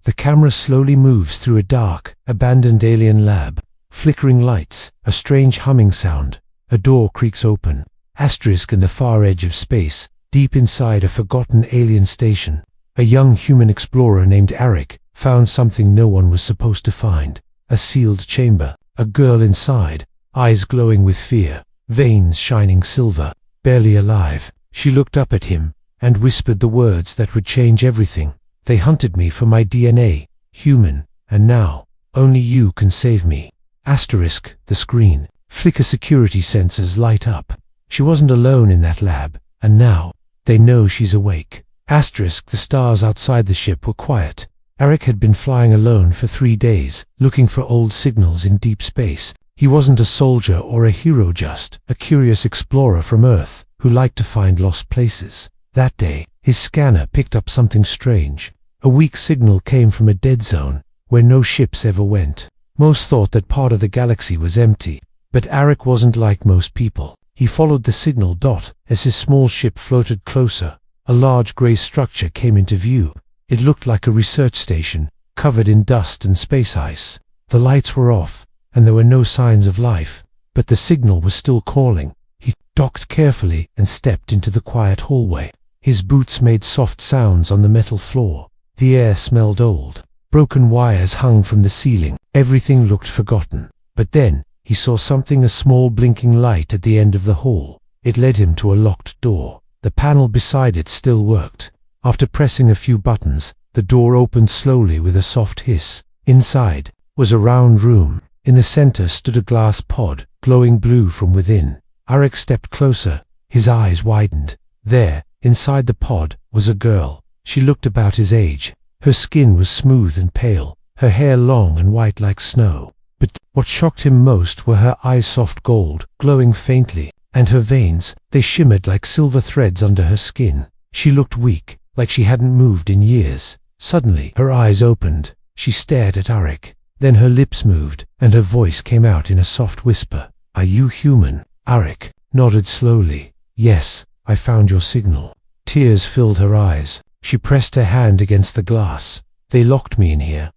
The camera slowly moves through a dark, abandoned alien lab. Flickering lights, a strange humming sound. A door creaks open. Asterisk in the far edge of space, deep inside a forgotten alien station. A young human explorer named Arik found something no one was supposed to find. A sealed chamber, a girl inside, eyes glowing with fear, veins shining silver, barely alive. She looked up at him and whispered the words that would change everything. They hunted me for my DNA, human, and now, only you can save me. Asterisk, the screen. Flicker security sensors light up. She wasn't alone in that lab, and now, they know she's awake. Asterisk, the stars outside the ship were quiet. Arik had been flying alone for 3 days, looking for old signals in deep space. He wasn't a soldier or a hero, just a curious explorer from Earth who liked to find lost places. That day, his scanner picked up something strange. A weak signal came from a dead zone, where no ships ever went. Most thought that part of the galaxy was empty, but Arik wasn't like most people. He followed the signal dot as his small ship floated closer. A large grey structure came into view. It looked like a research station, covered in dust and space ice. The lights were off, and there were no signs of life, but the signal was still calling. He docked carefully and stepped into the quiet hallway. His boots made soft sounds on the metal floor. The air smelled old. Broken wires hung from the ceiling. Everything looked forgotten. But then, he saw something, a small blinking light at the end of the hall. It led him to a locked door. The panel beside it still worked. After pressing a few buttons, the door opened slowly with a soft hiss. Inside was a round room. In the center stood a glass pod, glowing blue from within. Arik stepped closer. His eyes widened. There, inside the pod, was a girl. She looked about his age. Her skin was smooth and pale, her hair long and white like snow. But what shocked him most were her eyes, soft gold, glowing faintly, and her veins, they shimmered like silver threads under her skin. She looked weak, like she hadn't moved in years. Suddenly, her eyes opened. She stared at Arik. Then her lips moved, and her voice came out in a soft whisper. "Are you human?" Arik nodded slowly. "Yes, I found your signal." Tears filled her eyes. She pressed her hand against the glass. "They locked me in here.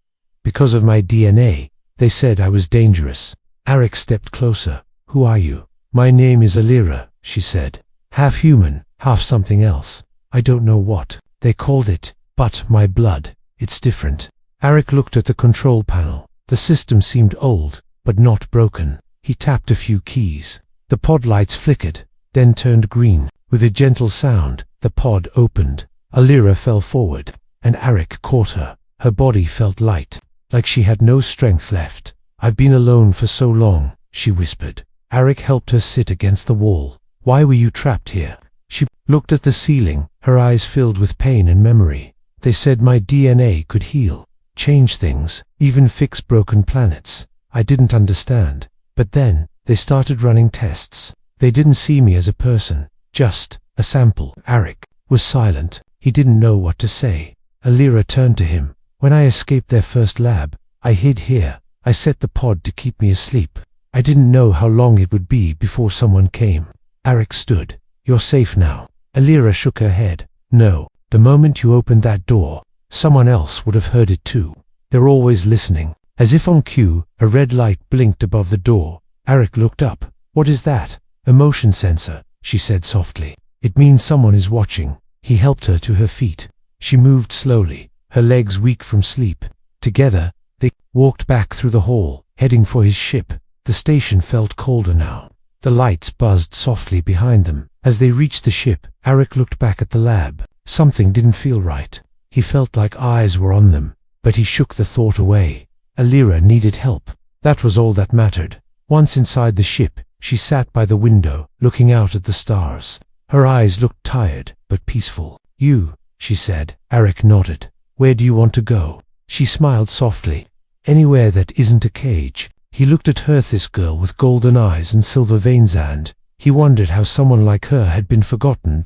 Because of my DNA, they said I was dangerous." Arik stepped closer. "Who are you?" "My name is Alira," she said. "Half human, half something else. I don't know what they called it, but my blood, it's different." Arik looked at the control panel. The system seemed old, but not broken. He tapped a few keys. The pod lights flickered, then turned green. With a gentle sound, the pod opened. Alira fell forward, and Arik caught her. Her body felt light, like she had no strength left. "I've been alone for so long," she whispered. Arik helped her sit against the wall. "Why were you trapped here?" She looked at the ceiling, her eyes filled with pain and memory. "They said my DNA could heal, change things, even fix broken planets. I didn't understand. But then, they started running tests. They didn't see me as a person, just a sample." Arik was silent. He didn't know what to say. Alira turned to him. "When I escaped their first lab, I hid here. I set the pod to keep me asleep. I didn't know how long it would be before someone came." Arik stood. "You're safe now." Alira shook her head. "No. The moment you opened that door, someone else would have heard it too. They're always listening." As if on cue, a red light blinked above the door. Arik looked up. "What is that?" "A motion sensor," she said softly. "It means someone is watching." He helped her to her feet. She moved slowly, her legs weak from sleep. Together, they walked back through the hall, heading for his ship. The station felt colder now. The lights buzzed softly behind them. As they reached the ship, Arik looked back at the lab. Something didn't feel right. He felt like eyes were on them, but he shook the thought away. Alira needed help. That was all that mattered. Once inside the ship, she sat by the window, looking out at the stars. Her eyes looked tired, but peaceful. "You," she said. Arik nodded. "Where do you want to go?" She smiled softly. "Anywhere that isn't a cage." He looked at her, this girl with golden eyes and silver veins, and he wondered how someone like her had been forgotten.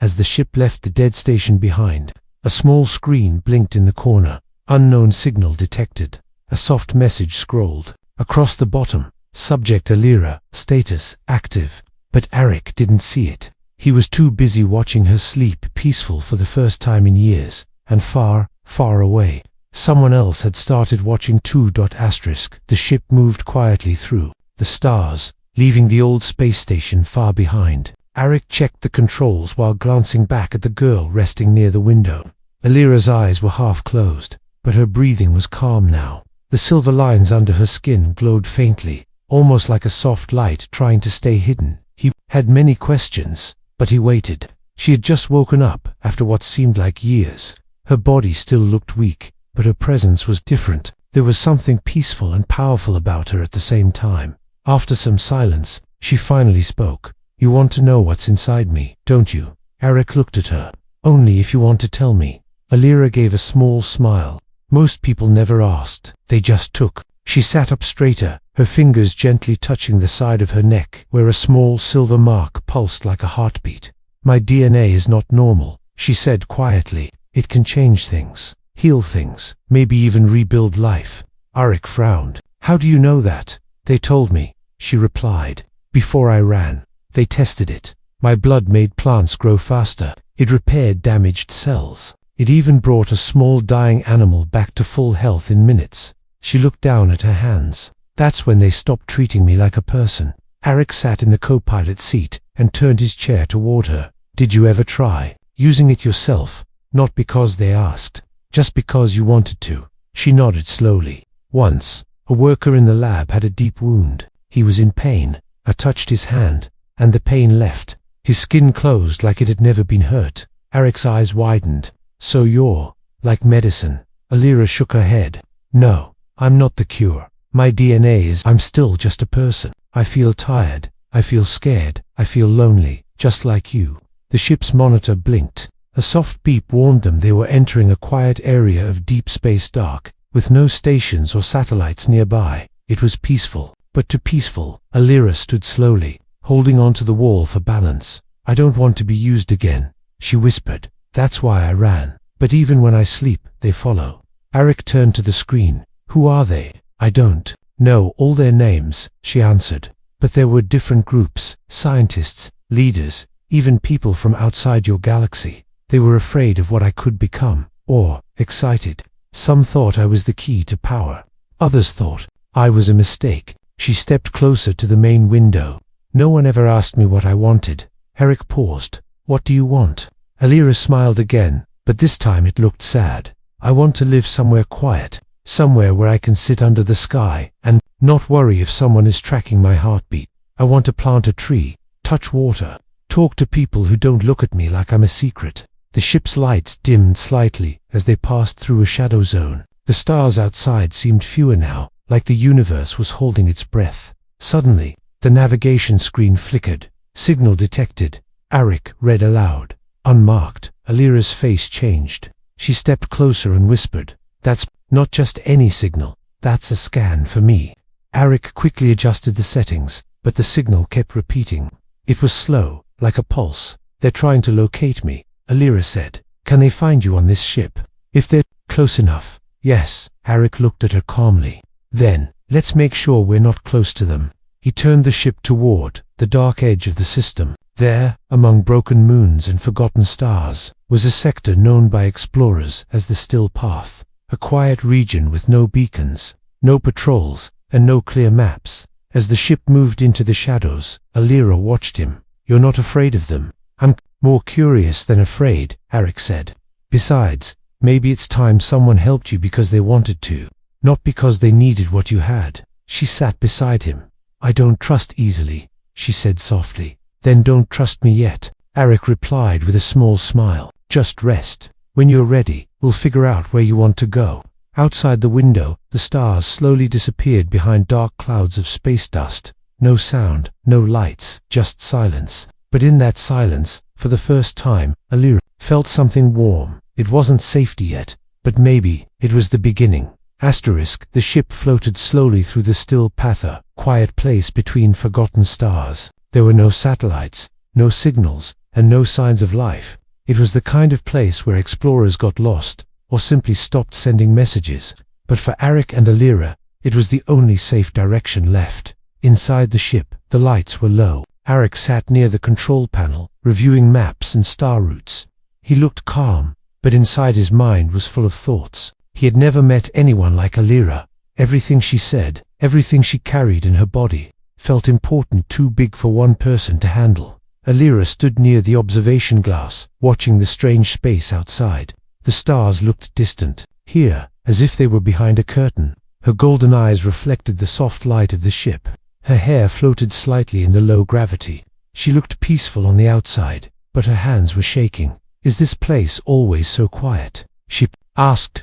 As the ship left the dead station behind, a small screen blinked in the corner. "Unknown signal detected." A soft message scrolled. Across the bottom, "Subject Alira, status active." But Arik didn't see it. He was too busy watching her sleep peaceful for the first time in years, and far, far away. Someone else had started watching too. The ship moved quietly through the stars, leaving the old space station far behind. Arik checked the controls while glancing back at the girl resting near the window. Alira's eyes were half closed, but her breathing was calm now. The silver lines under her skin glowed faintly, almost like a soft light trying to stay hidden. He had many questions, but he waited. She had just woken up after what seemed like years. Her body still looked weak, but her presence was different. There was something peaceful and powerful about her at the same time. After some silence, she finally spoke. "You want to know what's inside me, don't you?" Arik looked at her. "Only if you want to tell me." Alira gave a small smile. Most people never asked, they just took. She sat up straighter, her fingers gently touching the side of her neck, where a small silver mark pulsed like a heartbeat. "My DNA is not normal," she said quietly. "It can change things, heal things, maybe even rebuild life." Arik frowned. "How do you know that?" "They told me," she replied. "Before I ran. They tested it. My blood made plants grow faster. It repaired damaged cells. It even brought a small dying animal back to full health in minutes." She looked down at her hands. "That's when they stopped treating me like a person." Arik sat in the co-pilot seat and turned his chair toward her. "Did you ever try using it yourself? Not because they asked, just because you wanted to." She nodded slowly. "Once, a worker in the lab had a deep wound. He was in pain. I touched his hand, and the pain left. His skin closed like it had never been hurt." Arik's eyes widened. "So you're like medicine?" Alira shook her head. "No, I'm not the cure. My DNA is I'm still just a person. I feel tired. I feel scared. I feel lonely, just like you." The ship's monitor blinked. A soft beep warned them they were entering a quiet area of deep space dark, with no stations or satellites nearby. It was peaceful, but too peaceful. Alira stood slowly, holding onto the wall for balance. "I don't want to be used again," she whispered. "That's why I ran. But even when I sleep, they follow." Arik turned to the screen. "Who are they?" "I don't know all their names," she answered. "But there were different groups, scientists, leaders, even people from outside your galaxy. They were afraid of what I could become, or excited. Some thought I was the key to power. Others thought I was a mistake." She stepped closer to the main window. "No one ever asked me what I wanted." Arik paused. "What do you want?" Alira smiled again, but this time it looked sad. "I want to live somewhere quiet, somewhere where I can sit under the sky and not worry if someone is tracking my heartbeat. I want to plant a tree, touch water, talk to people who don't look at me like I'm a secret." The ship's lights dimmed slightly as they passed through a shadow zone. The stars outside seemed fewer now, like the universe was holding its breath. Suddenly, the navigation screen flickered. "Signal detected." Arik read aloud. Unmarked. Alira's face changed. She stepped closer and whispered, "That's not just any signal. That's a scan for me." Arik quickly adjusted the settings, but the signal kept repeating. It was slow, like a pulse. "They're trying to locate me," Alira said. "Can they find you on this ship?" "If they're close enough, yes." Arik looked at her calmly. "Then, let's make sure we're not close to them." He turned the ship toward the dark edge of the system. There, among broken moons and forgotten stars, was a sector known by explorers as the Still Path, a quiet region with no beacons, no patrols, and no clear maps. As the ship moved into the shadows, Alira watched him. "You're not afraid of them?" "I'm more curious than afraid," Arik said. "Besides, maybe it's time someone helped you because they wanted to, not because they needed what you had." She sat beside him. "I don't trust easily," she said softly. "Then don't trust me yet," Arik replied with a small smile. "Just rest. When you're ready, we'll figure out where you want to go." Outside the window, the stars slowly disappeared behind dark clouds of space dust. No sound, no lights, just silence. But in that silence, for the first time, Alira felt something warm. It wasn't safety yet, but maybe it was the beginning. The ship floated slowly through the Still Path, a quiet place between forgotten stars. There were no satellites, no signals, and no signs of life. It was the kind of place where explorers got lost, or simply stopped sending messages. But for Arik and Alira, it was the only safe direction left. Inside the ship, the lights were low. Arik sat near the control panel, reviewing maps and star routes. He looked calm, but inside his mind was full of thoughts. He had never met anyone like Alira. Everything she said, everything she carried in her body, felt important, too big for one person to handle. Alira stood near the observation glass, watching the strange space outside. The stars looked distant, here, as if they were behind a curtain. Her golden eyes reflected the soft light of the ship. Her hair floated slightly in the low gravity. She looked peaceful on the outside, but her hands were shaking. "Is this place always so quiet?" she asked.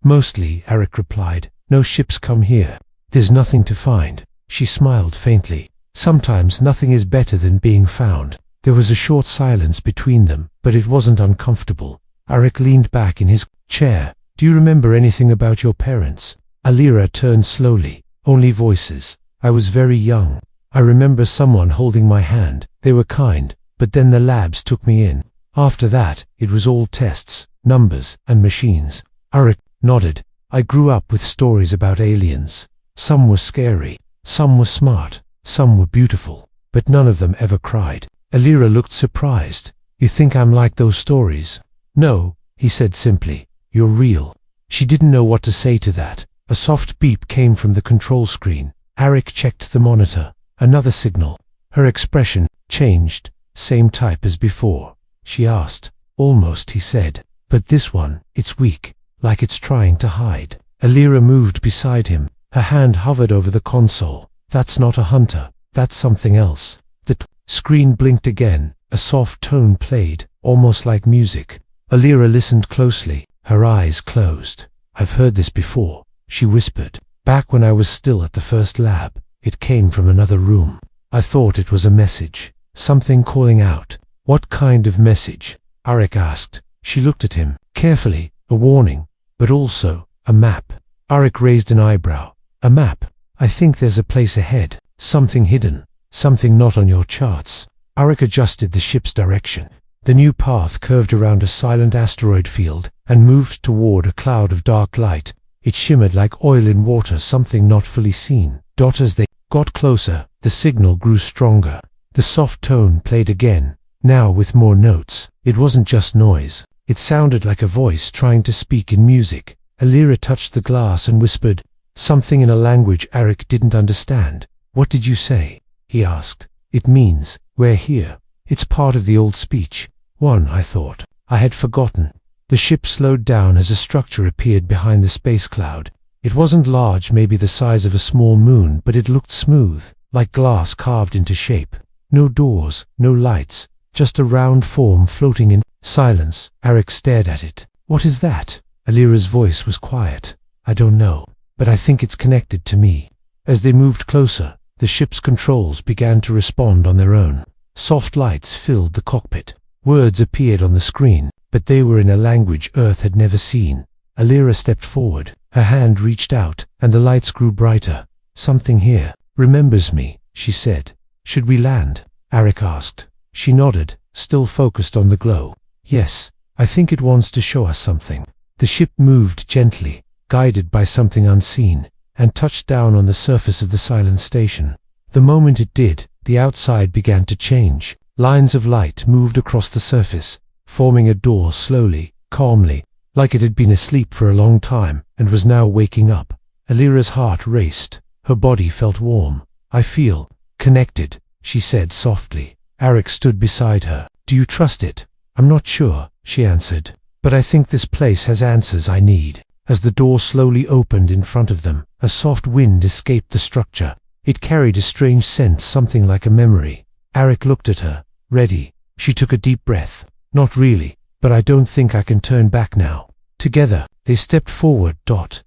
"Mostly," Arik replied. "No ships come here. There's nothing to find." She smiled faintly. "Sometimes nothing is better than being found." There was a short silence between them, but it wasn't uncomfortable. Arik leaned back in his chair. "Do you remember anything about your parents?" Alira turned slowly. "Only voices. I was very young. I remember someone holding my hand. They were kind, but then the labs took me in. After that, it was all tests, numbers, and machines." Arik nodded. "I grew up with stories about aliens. Some were scary, some were smart, some were beautiful, but none of them ever cried." Alira looked surprised. "You think I'm like those stories?" "No," he said simply. "You're real." She didn't know what to say to that. A soft beep came from the control screen. Arik checked the monitor. Another signal. Her expression changed. "Same type as before?" she asked. "Almost," he said. "But this one, it's weak, like it's trying to hide." Alira moved beside him. Her hand hovered over the console. "That's not a hunter. That's something else." The screen blinked again. A soft tone played, almost like music. Alira listened closely. Her eyes closed. "I've heard this before," she whispered. "Back when I was still at the first lab. It came from another room. I thought it was a message. Something calling out." "What kind of message?" Arik asked. She looked at him carefully. "A warning, but also a map." Arik raised an eyebrow. "A map? I think there's a place ahead. Something hidden. Something not on your charts." Arik adjusted the ship's direction. The new path curved around a silent asteroid field and moved toward a cloud of dark light. It shimmered like oil in water, something not fully seen. As they got closer, the signal grew stronger. The soft tone played again, now with more notes. It wasn't just noise. It sounded like a voice trying to speak in music. Alira touched the glass and whispered something in a language Arik didn't understand. "What did you say?" he asked. "It means, we're here." It's part of the old speech. One, I thought. I had forgotten. The ship slowed down as a structure appeared behind the space cloud. It wasn't large, maybe the size of a small moon, but it looked smooth, like glass carved into shape. No doors, no lights, just a round form floating in silence. Arik stared at it. "What is that?" Alira's voice was quiet. "I don't know, but I think it's connected to me." As they moved closer, the ship's controls began to respond on their own. Soft lights filled the cockpit. Words appeared on the screen, but they were in a language Earth had never seen. Alira stepped forward. Her hand reached out, and the lights grew brighter. "Something here remembers me," she said. "Should we land?" Arik asked. She nodded, still focused on the glow. "Yes, I think it wants to show us something." The ship moved gently, guided by something unseen, and touched down on the surface of the silent station. The moment it did, the outside began to change. Lines of light moved across the surface, forming a door slowly, calmly, like it had been asleep for a long time and was now waking up. Alira's heart raced. Her body felt warm. "I feel connected," she said softly. Arik stood beside her. "Do you trust it?" "I'm not sure," she answered. "But I think this place has answers I need." As the door slowly opened in front of them, a soft wind escaped the structure. It carried a strange scent, something like a memory. Arik looked at her. "Ready?" She took a deep breath. "Not really, but I don't think I can turn back now." Together, they stepped forward,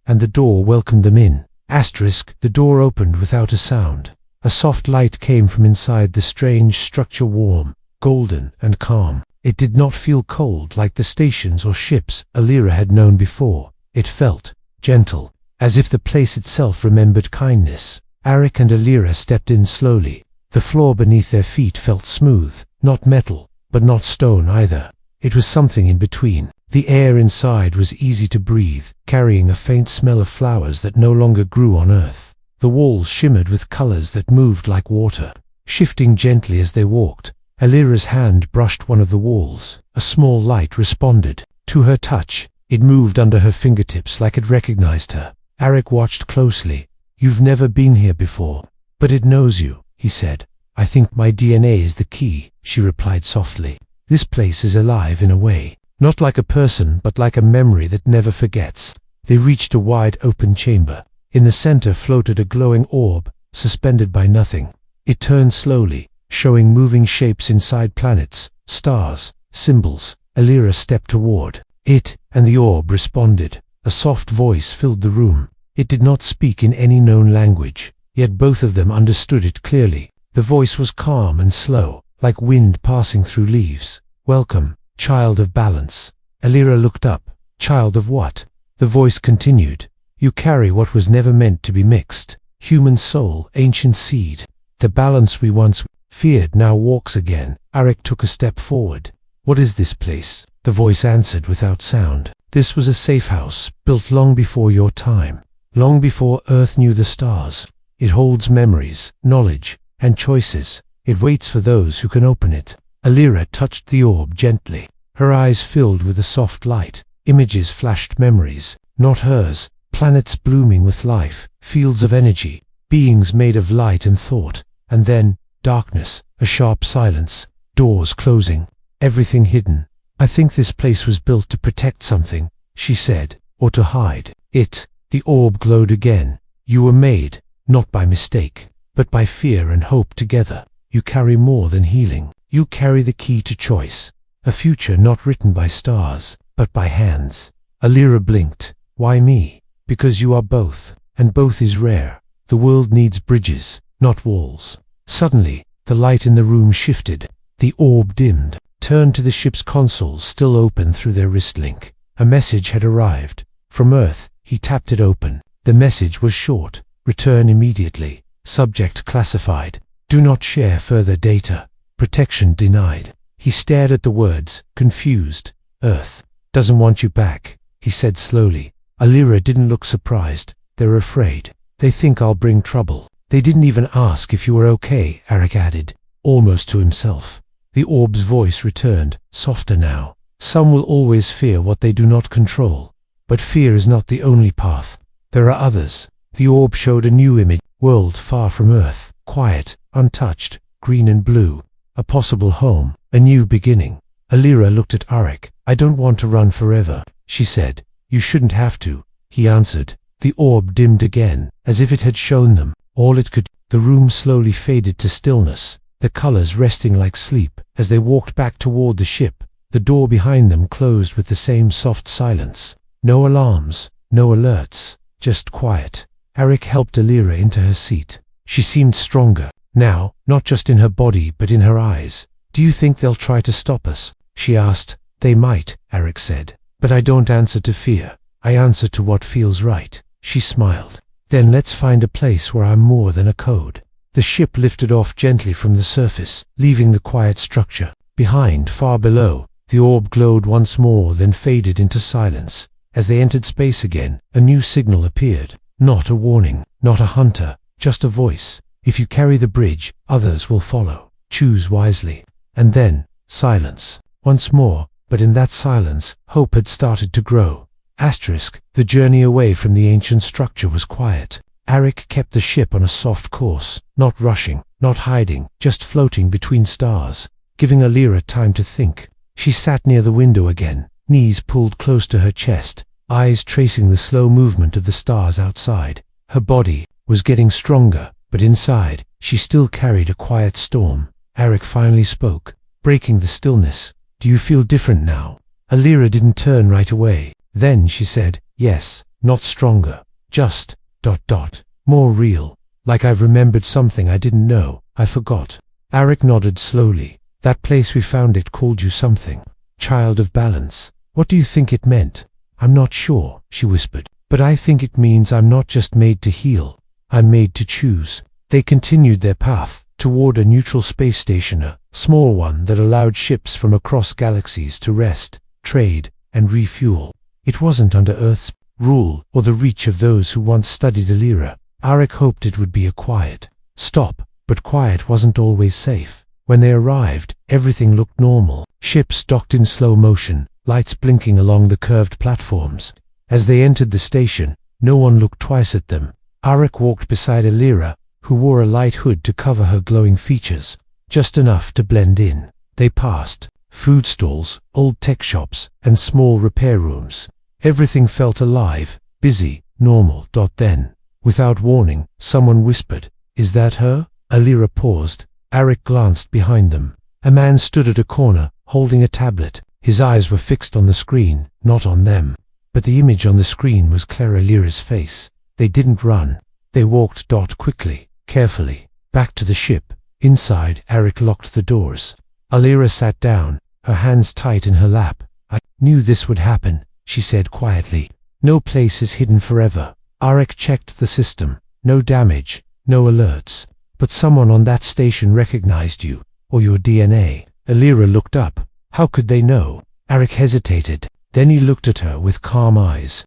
and the door welcomed them in. The door opened without a sound. A soft light came from inside the strange structure, warm, golden, and calm. It did not feel cold like the stations or ships Alira had known before. It felt gentle, as if the place itself remembered kindness. Arik and Alira stepped in slowly. The floor beneath their feet felt smooth, not metal, but not stone either. It was something in between. The air inside was easy to breathe, carrying a faint smell of flowers that no longer grew on Earth. The walls shimmered with colors that moved like water, shifting gently as they walked. Alira's hand brushed one of the walls. A small light responded. To her touch, It moved under her fingertips like it recognized her. Arik watched closely. "You've never been here before, but it knows you," he said. "I think my DNA is the key," she replied softly. "This place is alive in a way, not like a person but like a memory that never forgets." They reached a wide open chamber. In the center floated a glowing orb, suspended by nothing. It turned slowly, showing moving shapes inside planets, stars, symbols. Alira stepped toward it, and the orb responded. A soft voice filled the room. It did not speak in any known language, yet both of them understood it clearly. The voice was calm and slow, like wind passing through leaves. "Welcome, child of balance." Alira looked up. "Child of what?" The voice continued. "You carry what was never meant to be mixed. Human soul, ancient seed. The balance we once feared now walks again." Arik took a step forward. "What is this place?" The voice answered without sound. "This was a safe house, built long before your time, long before Earth knew the stars. It holds memories, knowledge, and choices. It waits for those who can open it." Alira touched the orb gently. Her eyes filled with a soft light. Images flashed, memories, not hers, planets blooming with life, fields of energy, beings made of light and thought. And then, darkness, a sharp silence, doors closing, everything hidden. "I think this place was built to protect something," she said, "or to hide it." The orb glowed again. "You were made, not by mistake, but by fear and hope together. You carry more than healing. You carry the key to choice, a future not written by stars, but by hands." Alira blinked. "Why me?" "Because you are both, and both is rare. The world needs bridges, not walls." Suddenly, the light in the room shifted. The orb dimmed, turned to the ship's console, still open through their wrist link. A message had arrived. From Earth. He tapped it open. The message was short. "Return immediately. Subject classified. Do not share further data. Protection denied." He stared at the words, confused. "Earth doesn't want you back," he said slowly. Alira didn't look surprised. "They're afraid. They think I'll bring trouble." "They didn't even ask if you were okay," Arik added, almost to himself. The orb's voice returned, softer now. "Some will always fear what they do not control. But fear is not the only path. There are others." The orb showed a new image. World far from Earth, quiet, untouched, green and blue. A possible home, a new beginning. Alira looked at Arik. "I don't want to run forever," she said. "You shouldn't have to," he answered. The orb dimmed again, as if it had shown them all it could. The room slowly faded to stillness, the colors resting like sleep. As they walked back toward the ship, the door behind them closed with the same soft silence. No alarms, no alerts, just quiet. Arik helped Alira into her seat. She seemed stronger now, not just in her body but in her eyes. "Do you think they'll try to stop us?" she asked. "They might," Arik said. "But I don't answer to fear. I answer to what feels right." She smiled. "Then let's find a place where I'm more than a code." The ship lifted off gently from the surface, leaving the quiet structure behind. Far below, the orb glowed once more, then faded into silence. As they entered space again, a new signal appeared. Not a warning, not a hunter, just a voice. "If you carry the bridge, others will follow. Choose wisely." And then, silence. Once more, but in that silence, hope had started to grow. The journey away from the ancient structure was quiet. Arik kept the ship on a soft course, not rushing, not hiding, just floating between stars, giving Alira time to think. She sat near the window again, knees pulled close to her chest, eyes tracing the slow movement of the stars outside. Her body was getting stronger, but inside, she still carried a quiet storm. Arik finally spoke, breaking the stillness. "Do you feel different now?" Alira didn't turn right away. Then she said, "Yes, not stronger, just ... more real. Like I've remembered something I didn't know, I forgot." Arik nodded slowly. "That place we found, it called you something. Child of balance. What do you think it meant?" "I'm not sure," she whispered. "But I think it means I'm not just made to heal. I'm made to choose." They continued their path toward a neutral space station, a small one that allowed ships from across galaxies to rest, trade, and refuel. It wasn't under Earth's rule or the reach of those who once studied Alira. Arik hoped it would be a quiet stop, but quiet wasn't always safe. When they arrived, everything looked normal. Ships docked in slow motion, lights blinking along the curved platforms. As they entered the station, no one looked twice at them. Arik walked beside Alira, who wore a light hood to cover her glowing features, just enough to blend in. They passed food stalls, old tech shops, and small repair rooms. Everything felt alive, busy, normal. Then, without warning, someone whispered, "Is that her?" Alira paused. Arik glanced behind them. A man stood at a corner, holding a tablet. His eyes were fixed on the screen, not on them. But the image on the screen was Claire Alira's face. They didn't run. They walked quickly, carefully, back to the ship. Inside, Arik locked the doors. Alira sat down, her hands tight in her lap. "I knew this would happen," she said quietly. "No place is hidden forever." Arik checked the system. No damage, no alerts. "But someone on that station recognized you, or your DNA." Alira looked up. "How could they know?" Arik hesitated. Then he looked at her with calm eyes.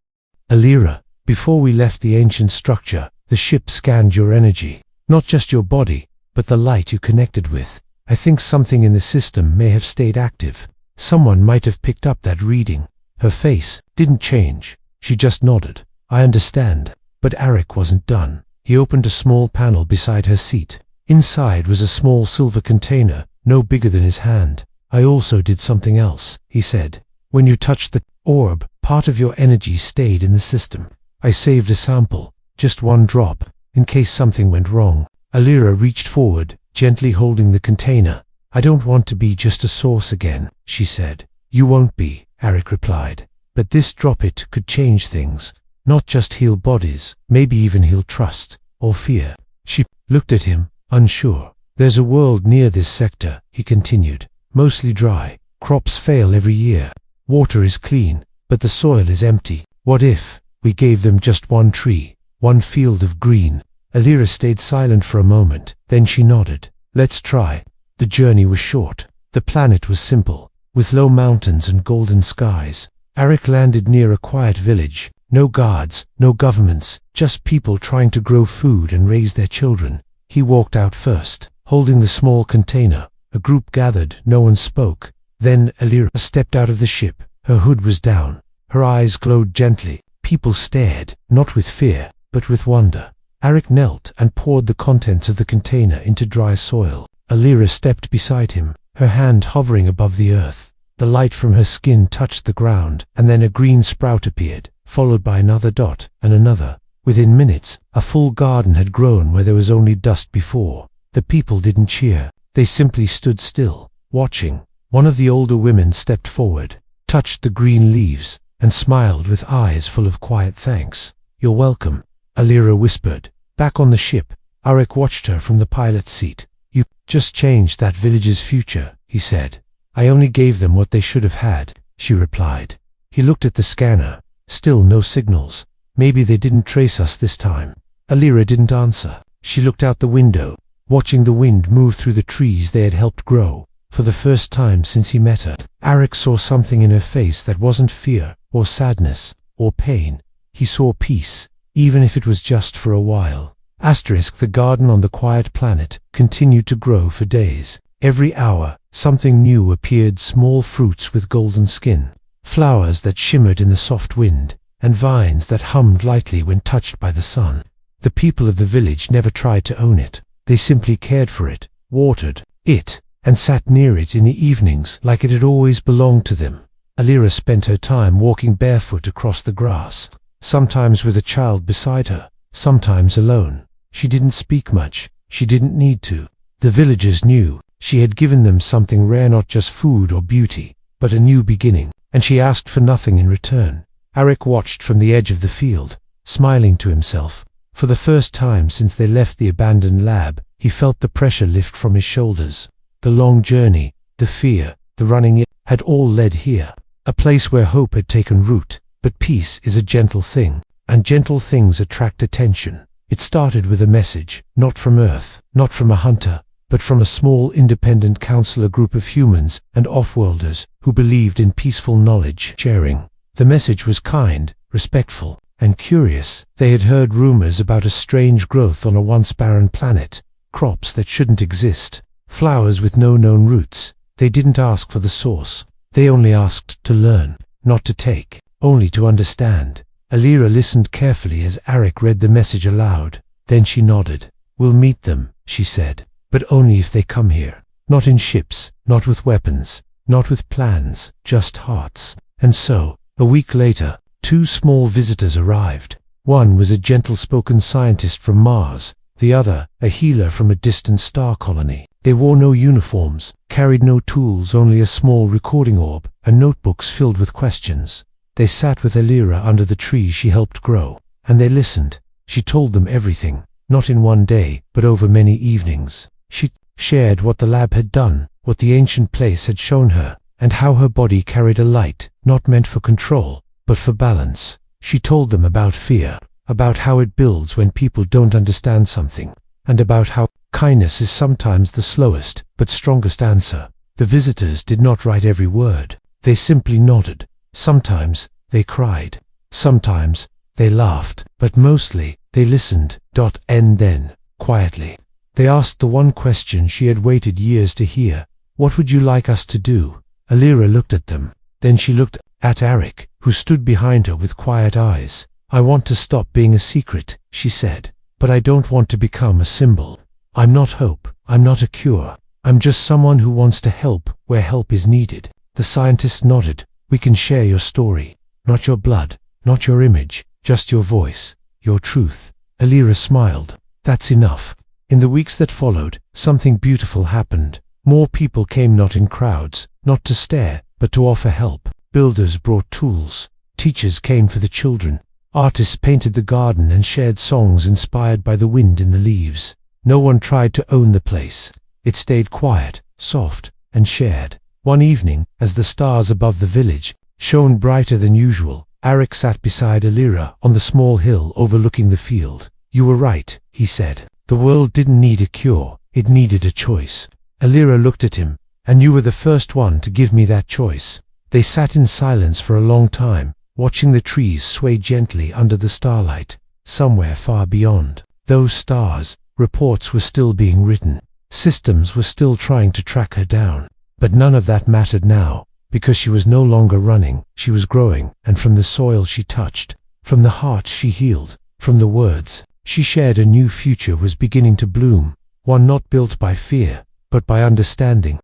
"Alira, before we left the ancient structure, the ship scanned your energy. Not just your body, but the light you connected with. I think something in the system may have stayed active. Someone might have picked up that reading." Her face didn't change. She just nodded. "I understand." But Arik wasn't done. He opened a small panel beside her seat. Inside was a small silver container, no bigger than his hand. "I also did something else," he said. "When you touched the orb, part of your energy stayed in the system. I saved a sample, just one drop, in case something went wrong." Alira reached forward, gently holding the container. "I don't want to be just a source again," she said. "You won't be," Arik replied. "But this drop it could change things. Not just heal bodies, maybe even heal trust, or fear." She looked at him, unsure. "There's a world near this sector," he continued. "Mostly dry. Crops fail every year. Water is clean, but the soil is empty. What if we gave them just one tree, one field of green?" Alira stayed silent for a moment, then she nodded. "Let's try." The journey was short. The planet was simple, with low mountains and golden skies. Arik landed near a quiet village. No guards, no governments, just people trying to grow food and raise their children. He walked out first, holding the small container. A group gathered, no one spoke. Then Alira stepped out of the ship. Her hood was down. Her eyes glowed gently. People stared, not with fear, but with wonder. Arik knelt and poured the contents of the container into dry soil. Alira stepped beside him, her hand hovering above the earth. The light from her skin touched the ground, and then a green sprout appeared, followed by another dot, and another. Within minutes, a full garden had grown where there was only dust before. The people didn't cheer. They simply stood still, watching. One of the older women stepped forward, touched the green leaves, and smiled with eyes full of quiet thanks. "You're welcome," Alira whispered. Back on the ship, Arik watched her from the pilot's seat. "You just changed that village's future," he said. "I only gave them what they should have had," she replied. He looked at the scanner. Still no signals. Maybe they didn't trace us this time. Alira didn't answer. She looked out the window, watching the wind move through the trees they had helped grow. For the first time since he met her, Arik saw something in her face that wasn't fear, or sadness, or pain. He saw peace, even if it was just for a while. The garden on the quiet planet continued to grow for days. Every hour, something new appeared: small fruits with golden skin, flowers that shimmered in the soft wind, and vines that hummed lightly when touched by the sun. The people of the village never tried to own it. They simply cared for it, watered it, and sat near it in the evenings like it had always belonged to them. Alira spent her time walking barefoot across the grass, sometimes with a child beside her, sometimes alone. She didn't speak much. She didn't need to. The villagers knew. She had given them something rare, not just food or beauty, but a new beginning, and she asked for nothing in return. Arik watched from the edge of the field, smiling to himself. For the first time since they left the abandoned lab, he felt the pressure lift from his shoulders. The long journey, the fear, the running, it had all led here. A place where hope had taken root. But peace is a gentle thing, and gentle things attract attention. It started with a message, not from Earth, not from a hunter, but from a small independent counselor group of humans and off-worlders who believed in peaceful knowledge sharing. The message was kind, respectful, and curious. They had heard rumors about a strange growth on a once barren planet, crops that shouldn't exist, flowers with no known roots. They didn't ask for the source. They only asked to learn, not to take, only to understand. Alira listened carefully as Arik read the message aloud. Then she nodded. "We'll meet them," she said, "but only if they come here. Not in ships, not with weapons, not with plans, just hearts." And so, a week later, 2 small visitors arrived. One was a gentle-spoken scientist from Mars, the other, a healer from a distant star colony. They wore no uniforms, carried no tools, only a small recording orb, and notebooks filled with questions. They sat with Alira under the tree she helped grow, and they listened. She told them everything, not in one day, but over many evenings. She shared what the lab had done, what the ancient place had shown her, and how her body carried a light, not meant for control, but for balance. She told them about fear, about how it builds when people don't understand something, and about how kindness is sometimes the slowest, but strongest answer. The visitors did not write every word. They simply nodded. Sometimes they cried. Sometimes they laughed, but mostly they listened. And then, quietly, they asked the one question she had waited years to hear. "What would you like us to do?" Alira looked at them. Then she looked at Arik, who stood behind her with quiet eyes. "I want to stop being a secret," she said, "but I don't want to become a symbol. I'm not hope. I'm not a cure. I'm just someone who wants to help where help is needed." The scientist nodded. "We can share your story. Not your blood, not your image, just your voice, your truth." Alira smiled. "That's enough." In the weeks that followed, something beautiful happened. More people came, not in crowds, not to stare, but to offer help. Builders brought tools. Teachers came for the children. Artists painted the garden and shared songs inspired by the wind in the leaves. No one tried to own the place. It stayed quiet, soft, and shared. One evening, as the stars above the village shone brighter than usual, Arik sat beside Alira on the small hill overlooking the field. "You were right," he said. "The world didn't need a cure, it needed a choice." Alira looked at him. "And you were the first one to give me that choice." They sat in silence for a long time, watching the trees sway gently under the starlight. Somewhere far beyond those stars, reports were still being written. Systems were still trying to track her down. But none of that mattered now, because she was no longer running, she was growing, and from the soil she touched, from the hearts she healed, from the words she shared, a new future was beginning to bloom, one not built by fear, but by understanding.